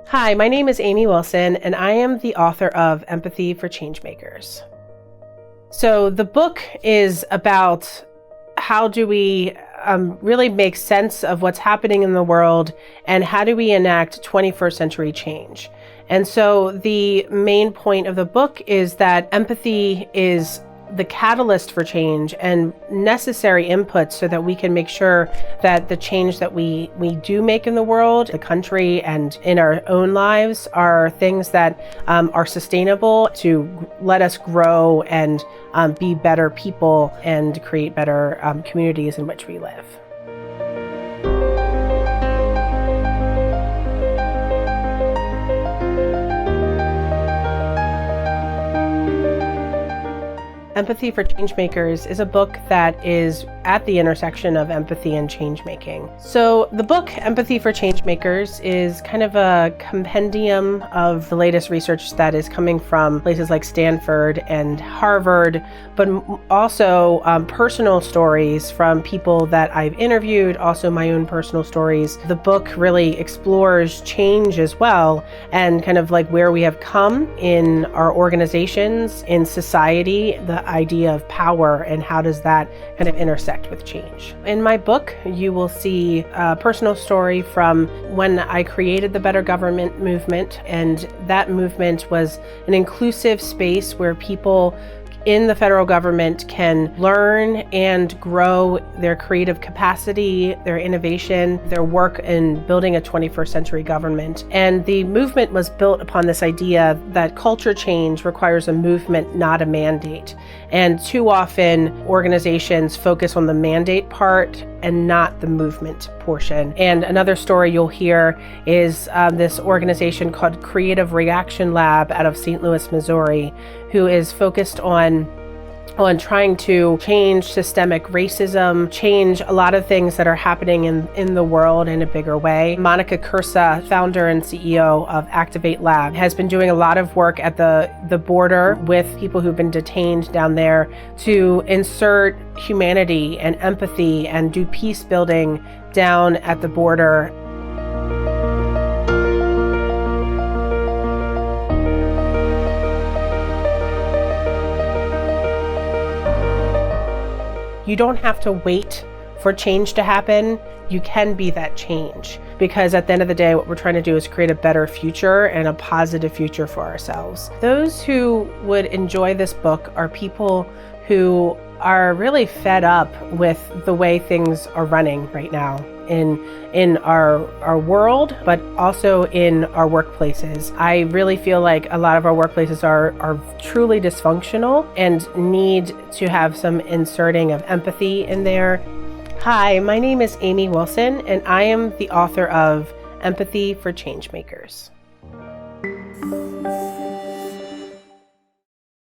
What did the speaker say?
Hi, my name is Amy Wilson, and I am the author of Empathy for Changemakers. So the book is about how do we really make sense of what's happening in the world, and how do we enact 21st century change. And so the main point of the book is that empathy is the catalyst for change and necessary inputs so that we can make sure that the change that we do make in the world, the country, and in our own lives are things that are sustainable to let us grow and be better people and create better communities in which we live. Empathy for Changemakers is a book that is at the intersection of empathy and change-making. So the book, Empathy for Changemakers, is kind of a compendium of the latest research that is coming from places like Stanford and Harvard, but also personal stories from people that I've interviewed, also my own personal stories. The book really explores change as well, and kind of like where we have come in our organizations, in society, the idea of power, and how does that kind of intersect with change. In my book, you will see a personal story from when I created the Better Government movement, and that movement was an inclusive space where people in the federal government can learn and grow their creative capacity, their innovation, their work in building a 21st century government. And the movement was built upon this idea that culture change requires a movement, not a mandate. And too often organizations focus on the mandate part and not the movement portion. And another story you'll hear is this organization called Creative Reaction Lab out of St. Louis, Missouri, who is focused on trying to change systemic racism, change a lot of things that are happening in the world in a bigger way. Monica Cursa, founder and CEO of Activate Lab, has been doing a lot of work at the border with people who've been detained down there to insert humanity and empathy and do peace building down at the border. You don't have to wait for change to happen. You can be that change, because at the end of the day, what we're trying to do is create a better future and a positive future for ourselves. Those who would enjoy this book are people who are really fed up with the way things are running right now in our world, but also in our workplaces. I really feel like a lot of our workplaces are truly dysfunctional and need to have some inserting of empathy in there. Hi, my name is Amy Wilson, and I am the author of Empathy for Changemakers.